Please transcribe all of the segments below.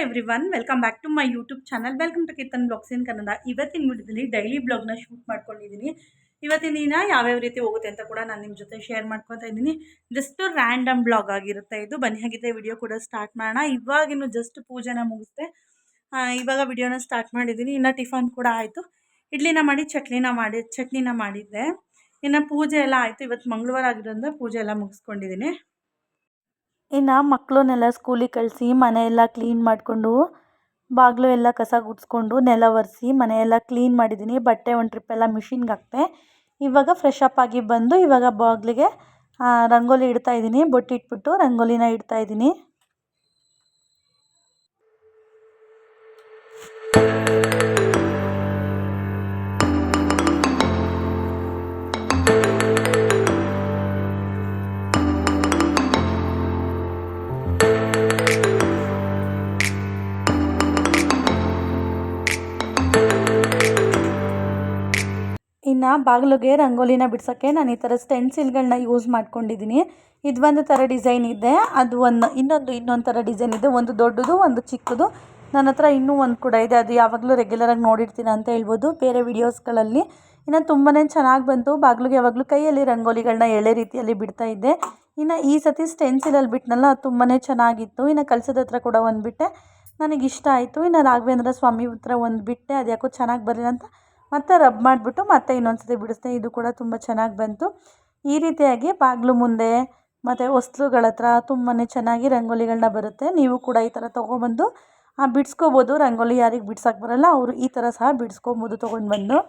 Everyone welcome back to my YouTube channel. Welcome to Keerthan vlogs in Kannada. ಇವತ್ತಿನ ವಿಡಿಯೋದಲ್ಲಿ daily ಬ್ಲಾಗ್ನ shoot ಮಾಡ್ಕೊಂಡಿದ್ದೀನಿ. ಇವತ್ತಿನ ದಿನ ಯಾವ್ಯಾವ ರೀತಿ ಹೋಗುತ್ತೆ ಅಂತ ಕೂಡ ನಾನು ನಿಮ್ಮ ಜೊತೆ ಶೇರ್ ಮಾಡ್ಕೊತಾ ಇದ್ದೀನಿ. ಜಸ್ಟ್ ರ್ಯಾಂಡಮ್ ಬ್ಲಾಗ್ ಆಗಿರುತ್ತೆ ಇದು. ಬನ್ನಿ ಹಾಗಿದ್ರೆ ವಿಡಿಯೋ ಕೂಡ ಸ್ಟಾರ್ಟ್ ಮಾಡೋಣ. ಇವಾಗಿನ್ನು ಜಸ್ಟ್ ಪೂಜೆನ ಮುಗಿಸ್ದೆ. ಇವಾಗ ವಿಡಿಯೋನ ಸ್ಟಾರ್ಟ್ ಮಾಡಿದ್ದೀನಿ. ಇನ್ನು ಟಿಫನ್ ಕೂಡ ಆಯಿತು. ಇಡ್ಲಿನ ಮಾಡಿ ಚಟ್ನಿನ ಮಾಡಿದ್ದೆ. ಇನ್ನು ಪೂಜೆ ಎಲ್ಲ ಆಯಿತು. ಇವತ್ತು ಮಂಗಳವಾರ ಆಗಿರೋದ್ರಿಂದ ಪೂಜೆ ಎಲ್ಲ ಮುಗಿಸ್ಕೊಂಡಿದ್ದೀನಿ. ಇನ್ನು ಮಕ್ಕಳನ್ನೆಲ್ಲ ಸ್ಕೂಲಿಗೆ ಕಳಿಸಿ ಮನೆಯೆಲ್ಲ ಕ್ಲೀನ್ ಮಾಡಿಕೊಂಡು ಬಾಗಿಲು ಎಲ್ಲ ಕಸ ಗುಡಿಸ್ಕೊಂಡು ನೆಲ ಒರೆಸಿ ಮನೆಯೆಲ್ಲ ಕ್ಲೀನ್ ಮಾಡಿದ್ದೀನಿ. ಬಟ್ಟೆ ಒಂದು ಟ್ರಿಪ್ಪೆಲ್ಲ ಮಿಷಿನ್ಗೆ ಹಾಕ್ತೆ. ಇವಾಗ ಫ್ರೆಶ್ ಅಪ್ ಆಗಿ ಬಂದು ಇವಾಗ ಬಾಗಿಲಿಗೆ ರಂಗೋಲಿ ಇಡ್ತಾಯಿದ್ದೀನಿ. ಬೊಟ್ಟಿಟ್ಬಿಟ್ಟು ರಂಗೋಲಿನ ಇಡ್ತಾಯಿದ್ದೀನಿ. ಇನ್ನು ಬಾಗಿಲಿಗೆ ರಂಗೋಲಿನ ಬಿಡ್ಸೋಕ್ಕೆ ನಾನು ಈ ಥರ ಸ್ಟೆನ್ಸಿಲ್ಗಳನ್ನ ಯೂಸ್ ಮಾಡ್ಕೊಂಡಿದ್ದೀನಿ. ಇದು ಒಂದು ಥರ ಡಿಸೈನ್ ಇದೆ, ಅದು ಇನ್ನೊಂದು ಥರ ಡಿಸೈನ್ ಇದೆ. ಒಂದು ದೊಡ್ಡದು, ಒಂದು ಚಿಕ್ಕದು. ನನ್ನ ಹತ್ರ ಇನ್ನೂ ಒಂದು ಕೂಡ ಇದೆ. ಅದು ಯಾವಾಗಲೂ ರೆಗ್ಯುಲರಾಗಿ ನೋಡಿರ್ತೀನಿ ಅಂತ ಹೇಳ್ಬೋದು ಬೇರೆ ವೀಡಿಯೋಸ್ಗಳಲ್ಲಿ. ಇನ್ನು ತುಂಬಾ ಚೆನ್ನಾಗಿ ಬಂತು. ಬಾಗಿಲಿಗೆ ಯಾವಾಗಲೂ ಕೈಯಲ್ಲಿ ರಂಗೋಲಿಗಳನ್ನ ಎಳೆ ರೀತಿಯಲ್ಲಿ ಬಿಡ್ತಾ ಇದ್ದೆ. ಇನ್ನು ಈ ಸತಿ ಸ್ಟೆನ್ಸಿಲಲ್ಲಿ ಬಿಟ್ಟನಲ್ಲ, ಅದು ತುಂಬಾ ಚೆನ್ನಾಗಿತ್ತು. ಇನ್ನು ಕಲಸದ ಹತ್ರ ಕೂಡ ಒಂದು ಬಿಟ್ಟೆ, ನನಗಿಷ್ಟ ಆಯಿತು. ಇನ್ನು ರಾಘವೇಂದ್ರ ಸ್ವಾಮಿ ಹತ್ರ ಒಂದು ಬಿಟ್ಟೆ, ಅದು ಯಾಕೋ ಚೆನ್ನಾಗಿ ಬರಲಿಲ್ಲ ಅಂತ ಮತ್ತೆ ರಬ್ ಮಾಡಿಬಿಟ್ಟು ಮತ್ತೆ ಇನ್ನೊಂದು ಸತಿ ಬಿಡಿಸ್ದೆ. ಇದು ಕೂಡ ತುಂಬ ಚೆನ್ನಾಗಿ ಬಂತು. ಈ ರೀತಿಯಾಗಿ ಬಾಗಿಲು ಮುಂದೆ ಮತ್ತು ಹೊಸ್ಲುಗಳ ಹತ್ರ ತುಂಬಾ ಚೆನ್ನಾಗಿ ರಂಗೋಲಿಗಳನ್ನ ಬರುತ್ತೆ. ನೀವು ಕೂಡ ಈ ಥರ ತೊಗೊಬಂದು ಬಿಡಿಸ್ಕೋಬೋದು. ರಂಗೋಲಿ ಯಾರಿಗೆ ಬಿಡ್ಸೋಕ್ಕೆ ಬರೋಲ್ಲ ಅವರು ಈ ಥರ ಸಹ ಬಿಡಿಸ್ಕೊಬೋದು ತೊಗೊಂಡು ಬಂದು.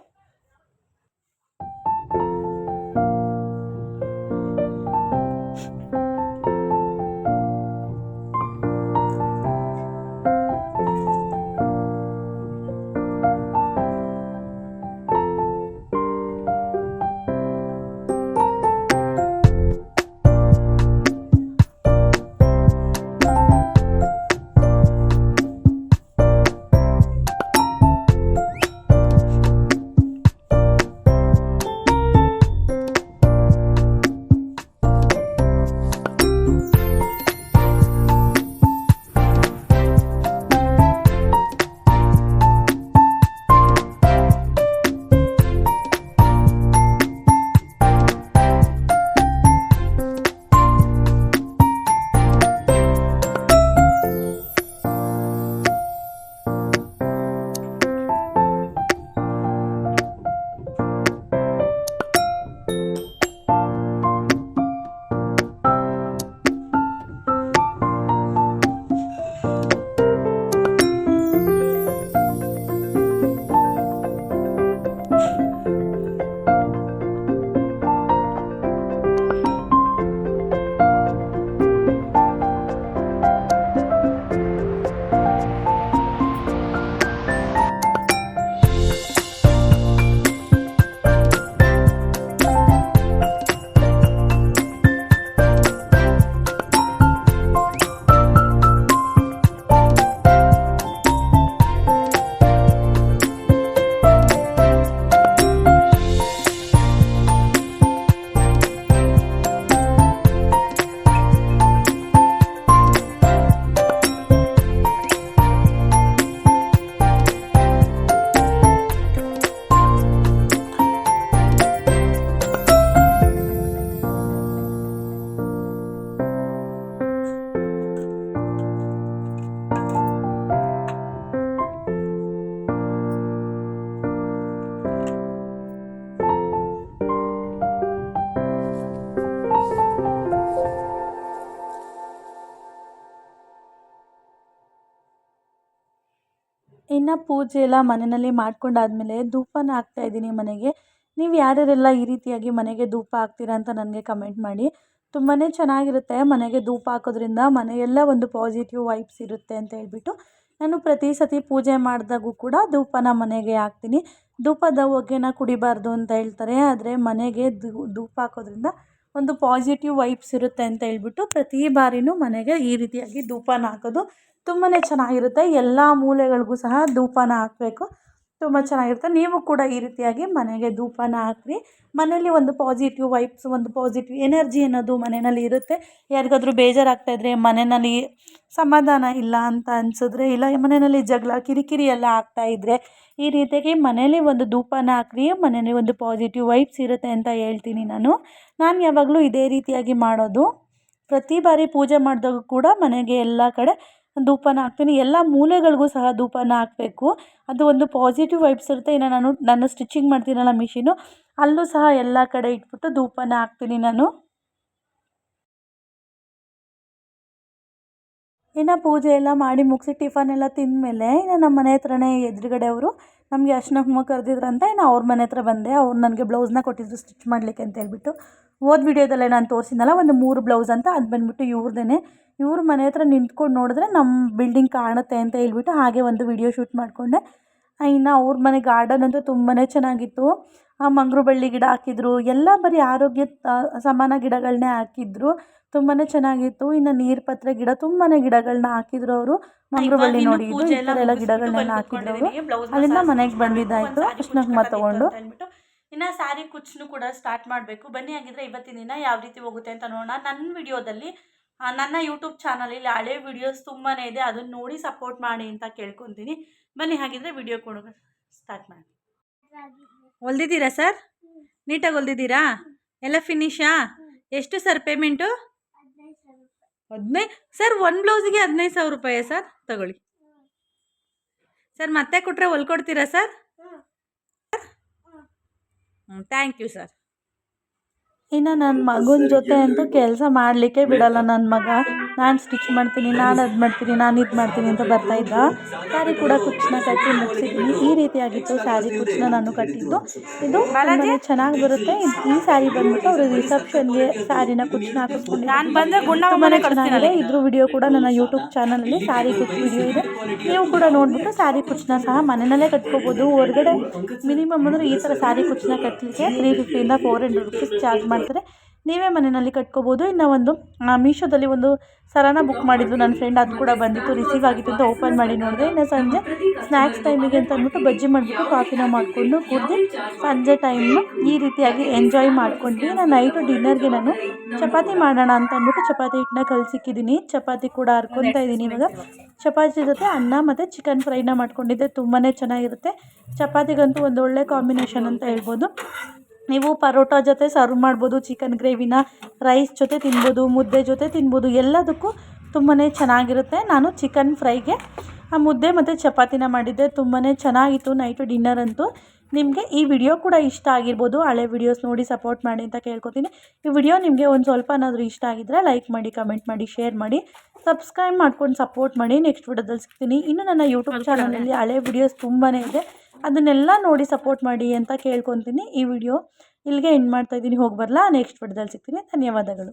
ಇನ್ನು ಪೂಜೆ ಎಲ್ಲ ಮನೆಯಲ್ಲಿ ಮಾಡ್ಕೊಂಡಾದ್ಮೇಲೆ ಧೂಪನ ಹಾಕ್ತಾಯಿದ್ದೀನಿ ಮನೆಗೆ. ನೀವು ಯಾರ್ಯಾರೆಲ್ಲ ಈ ರೀತಿಯಾಗಿ ಮನೆಗೆ ಧೂಪ ಹಾಕ್ತೀರಾ ಅಂತ ನನಗೆ ಕಮೆಂಟ್ ಮಾಡಿ. ತುಂಬಾ ಚೆನ್ನಾಗಿರುತ್ತೆ ಮನೆಗೆ ಧೂಪ ಹಾಕೋದ್ರಿಂದ. ಮನೆಯೆಲ್ಲ ಒಂದು ಪಾಸಿಟಿವ್ ವೈಬ್ಸ್ ಇರುತ್ತೆ ಅಂತ ಹೇಳ್ಬಿಟ್ಟು ನಾನು ಪ್ರತಿ ಸತಿ ಪೂಜೆ ಮಾಡಿದಾಗೂ ಕೂಡ ಧೂಪನ ಮನೆಗೆ ಹಾಕ್ತೀನಿ. ಧೂಪದ ಹೊಗೆನ ಕುಡಿಬಾರ್ದು ಅಂತ ಹೇಳ್ತಾರೆ, ಆದರೆ ಮನೆಗೆ ಧೂಪ ಹಾಕೋದ್ರಿಂದ ಒಂದು ಪಾಸಿಟಿವ್ ವೈಬ್ಸ್ ಇರುತ್ತೆ ಅಂತ ಹೇಳ್ಬಿಟ್ಟು ಪ್ರತಿ ಬಾರಿನೂ ಮನೆಗೆ ಈ ರೀತಿಯಾಗಿ ಧೂಪನ ಹಾಕೋದು ತುಂಬಾ ಚೆನ್ನಾಗಿರುತ್ತೆ. ಎಲ್ಲ ಮೂಲೆಗಳಿಗೂ ಸಹ ಧೂಪನ ಹಾಕಬೇಕು. ತುಂಬ ಚೆನ್ನಾಗಿರುತ್ತೆ. ನೀವು ಕೂಡ ಈ ರೀತಿಯಾಗಿ ಮನೆಗೆ ಧೂಪನ ಹಾಕ್ರಿ. ಮನೇಲಿ ಒಂದು ಪಾಸಿಟಿವ್ ವೈಬ್ಸ್, ಒಂದು ಪಾಸಿಟಿವ್ ಎನರ್ಜಿ ಅನ್ನೋದು ಮನೆಯಲ್ಲಿ ಇರುತ್ತೆ. ಯಾರಿಗಾದ್ರೂ ಬೇಜಾರಾಗ್ತಾಯಿದ್ರೆ, ಮನೆಯಲ್ಲಿ ಸಮಾಧಾನ ಇಲ್ಲ ಅಂತ ಅನಿಸಿದ್ರೆ, ಇಲ್ಲ ಮನೆಯಲ್ಲಿ ಜಗಳ ಕಿರಿಕಿರಿ ಎಲ್ಲ ಆಗ್ತಾಯಿದ್ರೆ, ಈ ರೀತಿಯಾಗಿ ಮನೇಲಿ ಒಂದು ಧೂಪನ ಹಾಕ್ರಿ. ಮನೇಲಿ ಒಂದು ಪಾಸಿಟಿವ್ ವೈಬ್ಸ್ ಇರುತ್ತೆ ಅಂತ ಹೇಳ್ತೀನಿ ನಾನು ಯಾವಾಗಲೂ ಇದೇ ರೀತಿಯಾಗಿ ಮಾಡೋದು. ಪ್ರತಿ ಬಾರಿ ಪೂಜೆ ಮಾಡಿದಾಗ ಕೂಡ ಮನೆಗೆ ಎಲ್ಲ ಕಡೆ ಧೂಪನ ಹಾಕ್ತೀನಿ. ಎಲ್ಲ ಮೂಲೆಗಳಿಗೂ ಸಹ ಧೂಪನ ಹಾಕಬೇಕು. ಅದು ಒಂದು ಪಾಸಿಟಿವ್ ವೈಬ್ಸ್ ಇರುತ್ತೆ. ಇನ್ನು ನಾನು ಸ್ಟಿಚಿಂಗ್ ಮಾಡ್ತೀನಲ್ಲ ಮಿಷಿನು, ಅಲ್ಲೂ ಸಹ ಎಲ್ಲ ಕಡೆ ಇಟ್ಬಿಟ್ಟು ಧೂಪನ ಹಾಕ್ತೀನಿ ನಾನು. ಇನ್ನು ಪೂಜೆ ಎಲ್ಲ ಮಾಡಿ ಮುಗಿಸಿ ಟಿಫನ್ ಎಲ್ಲ ತಿಂದಮೇಲೆ ಇನ್ನು ನಮ್ಮ ಮನೆ ಹತ್ರನೇ ಎದುರುಗಡೆ ಅವರು ನಮಗೆ ಅರ್ಶಿನ ಕುಂಕುಮ ಕರೆದಿದ್ರಂತ ಇನ್ನು ಅವ್ರ ಮನೆ ಹತ್ರ ಬಂದೆ. ಅವ್ರು ನನಗೆ ಬ್ಲೌಸ್ನ ಕೊಟ್ಟಿದ್ರು ಸ್ಟಿಚ್ ಮಾಡಲಿಕ್ಕೆ ಅಂತ ಹೇಳ್ಬಿಟ್ಟು. ವಿಡಿಯೋದಲ್ಲೇ ನಾನು ತೋರಿಸಿದ್ನಲ್ಲ ಒಂದು 3 ಬ್ಲೌಸ್ ಅಂತ, ಅದು ಬಂದುಬಿಟ್ಟು ಇವ್ರದ್ದೇ. ಇವ್ರ ಮನೆ ಹತ್ರ ನಿಂತ್ಕೊಂಡು ನೋಡಿದ್ರೆ ನಮ್ಮ ಬಿಲ್ಡಿಂಗ್ ಕಾಣುತ್ತೆ ಅಂತ ಹೇಳ್ಬಿಟ್ಟು ಹಾಗೆ ಒಂದು ವಿಡಿಯೋ ಶೂಟ್ ಮಾಡಿಕೊಂಡೆ. ಇನ್ನು ಅವ್ರ ಮನೆ ಗಾರ್ಡನ್ ಅಂತೂ ತುಂಬಾ ಚೆನ್ನಾಗಿತ್ತು. ಮಂಗ್ರು ಬಳ್ಳಿ ಗಿಡ ಹಾಕಿದ್ರು, ಎಲ್ಲ ಬರೀ ಆರೋಗ್ಯ ಸಮಾನ ಗಿಡಗಳನ್ನೇ ಹಾಕಿದ್ರು. ತುಂಬಾ ಚೆನ್ನಾಗಿತ್ತು. ಇನ್ನು ನೀರು ಪತ್ರೆ ಗಿಡ ತುಂಬಾ ಗಿಡಗಳನ್ನ ಹಾಕಿದ್ರು ಅವರು. ಮಂಗ್ರು ಬಳ್ಳಿ ನೋಡಿ, ಇದು ಈ ಥರ ಎಲ್ಲ ಗಿಡಗಳನ್ನೆಲ್ಲ ಹಾಕಿದ್ರು ಅವರು. ಅಲ್ಲಿಂದ ಮನೆಗೆ ಬಂದಿದ್ದಾಯಿತು ಅರ್ಶಿನ ಕುಂಕುಮ ತೊಗೊಂಡು. ಇನ್ನು ಸ್ಯಾರಿ ಕುಚ್ಚು ಕೂಡ ಸ್ಟಾರ್ಟ್ ಮಾಡಬೇಕು. ಬನ್ನಿ ಹಾಗಿದ್ರೆ ಇವತ್ತಿನ ದಿನ ಯಾವ ರೀತಿ ಹೋಗುತ್ತೆ ಅಂತ ನೋಡೋಣ. ನನ್ನ ವಿಡಿಯೋದಲ್ಲಿ ನನ್ನ ಯೂಟ್ಯೂಬ್ ಚಾನಲಲ್ಲಿ ಹಳೆ ವೀಡಿಯೋಸ್ ತುಂಬಾ ಇದೆ, ಅದನ್ನು ನೋಡಿ ಸಪೋರ್ಟ್ ಮಾಡಿ ಅಂತ ಕೇಳ್ಕೊತೀನಿ. ಬನ್ನಿ ಹಾಗಿದ್ರೆ ವಿಡಿಯೋ ಕೊಡೋಣ, ಸ್ಟಾರ್ಟ್ ಮಾಡಿ. ಹೊಲ್ದಿದ್ದೀರಾ ಸರ್? ನೀಟಾಗಿ ಹೊಲ್ದಿದ್ದೀರಾ? ಎಲ್ಲ ಫಿನಿಶಾ? ಎಷ್ಟು ಸರ್ ಪೇಮೆಂಟು? 15 ಸರ್. ಒಂದು ಬ್ಲೌಸಿಗೆ 15,000 ರೂಪಾಯಿ ಸರ್? ತಗೊಳ್ಳಿ ಸರ್. ಮತ್ತೆ ಕೊಟ್ಟರೆ ಹೊಲ್ಕೊಡ್ತೀರಾ ಸರ್? Thank you sir. ಇನ್ನು ನನ್ನ ಮಗನ ಜೊತೆ ಅಂತೂ ಕೆಲಸ ಮಾಡಲಿಕ್ಕೆ ಬಿಡಲ್ಲ ನನ್ನ ಮಗ. ನಾನು ಸ್ಟಿಚ್ ಮಾಡ್ತೀನಿ, ನಾನು ಅದು ಮಾಡ್ತೀನಿ, ನಾನು ಇದು ಮಾಡ್ತೀನಿ ಅಂತ ಬರ್ತಾಯಿದ್ದ. ಸ್ಯಾರಿ ಕೂಡ ಕುಚ್ಚನ್ನ ಕಟ್ಟಿ ಮುಗಿಸಿದ್ದೀನಿ. ಈ ರೀತಿಯಾಗಿತ್ತು ಸ್ಯಾರಿ ಕುಚ್ಚನ್ನ ನಾನು ಕಟ್ಟಿದ್ದು. ಇದು ತುಂಬಾ ಚೆನ್ನಾಗಿ ಬರುತ್ತೆ. ಈ ಸ್ಯಾರಿ ಬಂದ್ಬಿಟ್ಟು ಅವರು ರಿಸೆಪ್ಷನ್ಗೆ ಸ್ಯಾರಿನ ಕುಚ್ಚನ್ನ ಹಾಕಿಸ್ಕೊಂಡಿದ್ದಾರೆ. ತುಂಬಾ ಚೆನ್ನಾಗಿದೆ. ಇದ್ರ ವಿಡಿಯೋ ಕೂಡ ನನ್ನ ಯೂಟ್ಯೂಬ್ ಚಾನಲಲ್ಲಿ ಸ್ಯಾರಿ ಕುಚ್ಚು ವಿಡಿಯೋ ಇದೆ. ನೀವು ಕೂಡ ನೋಡಿಬಿಟ್ಟು ಸ್ಯಾರಿ ಕುಚ್ಚನ್ನ ಸಹ ಮನೆಯಲ್ಲೇ ಕಟ್ಕೋಬೋದು. ಹೊರಗಡೆ ಮಿನಿಮಮ್ ಅಂದರೆ ಈ ಥರ ಸ್ಯಾರಿ ಕುಚ್ಚನ್ನ ಕಟ್ಟಲಿಕ್ಕೆ 350 ಇಂದ 400 ರೂಪೀಸ್ ಚಾರ್ಜ್ ಮಾಡ್ತಾರೆ. ನೀವೇ ಮನೆಯಲ್ಲಿ ಕಟ್ಕೋಬೋದು. ಇನ್ನು ಒಂದು ಮೀಶೋದಲ್ಲಿ ಒಂದು ಸರನ ಬುಕ್ ಮಾಡಿದ್ದು ನನ್ನ ಫ್ರೆಂಡ್, ಅದು ಕೂಡ ಬಂದಿತ್ತು, ರಿಸೀವ್ ಆಗಿತ್ತು ಅಂತ ಓಪನ್ ಮಾಡಿ ನೋಡಿದೆ. ಇನ್ನು ಸಂಜೆ ಸ್ನ್ಯಾಕ್ಸ್ ಟೈಮಿಗೆ ಅಂತ ಅಂದ್ಬಿಟ್ಟು ಬಜ್ಜಿ ಮಾಡಿಬಿಟ್ಟು ಕಾಫಿನ ಮಾಡಿಕೊಂಡು ಕುಡಿದು ಸಂಜೆ ಟೈಮ್ನ ಈ ರೀತಿಯಾಗಿ ಎಂಜಾಯ್ ಮಾಡ್ಕೊಂಡ್ವಿ. ನಾನು ನೈಟು ಡಿನ್ನರ್ಗೆ ನಾನು ಚಪಾತಿ ಮಾಡೋಣ ಅಂತ ಅಂದ್ಬಿಟ್ಟು ಚಪಾತಿ ಹಿಟ್ಟನ್ನ ಕಲಸಿಕ್ಕಿದ್ದೀನಿ. ಚಪಾತಿ ಕೂಡ ಹರ್ಕೊತಾ ಇದ್ದೀನಿ ಇವಾಗ. ಚಪಾತಿ ಜೊತೆ ಅನ್ನ ಮತ್ತು ಚಿಕನ್ ಫ್ರೈನ ಮಾಡ್ಕೊಂಡಿದ್ದೆ. ತುಂಬಾ ಚೆನ್ನಾಗಿರುತ್ತೆ. ಚಪಾತಿಗಂತೂ ಒಂದು ಒಳ್ಳೆ ಕಾಂಬಿನೇಷನ್ ಅಂತ ಹೇಳ್ಬೋದು. ನೀವು ಪರೋಟ ಜೊತೆ ಸರ್ವ್ ಮಾಡ್ಬೋದು. ಚಿಕನ್ ಗ್ರೇವಿನ ರೈಸ್ ಜೊತೆ ತಿನ್ಬೋದು, ಮುದ್ದೆ ಜೊತೆ ತಿನ್ಬೋದು, ಎಲ್ಲದಕ್ಕೂ ತುಂಬಾ ಚೆನ್ನಾಗಿರುತ್ತೆ. ನಾನು ಚಿಕನ್ ಫ್ರೈಗೆ ಮುದ್ದೆ ಮತ್ತು ಚಪಾತಿನ ಮಾಡಿದ್ದೆ. ತುಂಬಾ ಚೆನ್ನಾಗಿತ್ತು ನೈಟು ಡಿನ್ನರ್ ಅಂತೂ. ನಿಮಗೆ ಈ ವಿಡಿಯೋ ಕೂಡ ಇಷ್ಟ ಆಗಿರ್ಬೋದು. ಹಳೆ ವಿಡಿಯೋಸ್ ನೋಡಿ ಸಪೋರ್ಟ್ ಮಾಡಿ ಅಂತ ಕೇಳ್ಕೊತೀನಿ. ಈ ವಿಡಿಯೋ ನಿಮಗೆ ಒಂದು ಸ್ವಲ್ಪನಾದರೂ ಇಷ್ಟ ಆಗಿದ್ದರೆ ಲೈಕ್ ಮಾಡಿ, ಕಮೆಂಟ್ ಮಾಡಿ, ಶೇರ್ ಮಾಡಿ, ಸಬ್ಸ್ಕ್ರೈಬ್ ಮಾಡ್ಕೊಂಡು ಸಪೋರ್ಟ್ ಮಾಡಿ. ನೆಕ್ಸ್ಟ್ ವಿಡಿಯೋದಲ್ಲಿ ಸಿಗ್ತೀನಿ. ಇನ್ನು ನನ್ನ ಯೂಟ್ಯೂಬ್ ಚಾನಲಲ್ಲಿ ಹಳೆ ವಿಡಿಯೋಸ್ ತುಂಬಾ ಇದೆ, ಅದನ್ನೆಲ್ಲ ನೋಡಿ ಸಪೋರ್ಟ್ ಮಾಡಿ ಅಂತ ಕೇಳ್ಕೊತೀನಿ. ಈ ವಿಡಿಯೋ ಇಲ್ಲಿಗೆ ಎಂಡ್ ಮಾಡ್ತಾಯಿದ್ದೀನಿ. ಹೋಗಿ ಬರಲಾ? ನೆಕ್ಸ್ಟ್ ವಿಡಿಯೋದಲ್ಲಿ ಸಿಗ್ತೀನಿ. ಧನ್ಯವಾದಗಳು.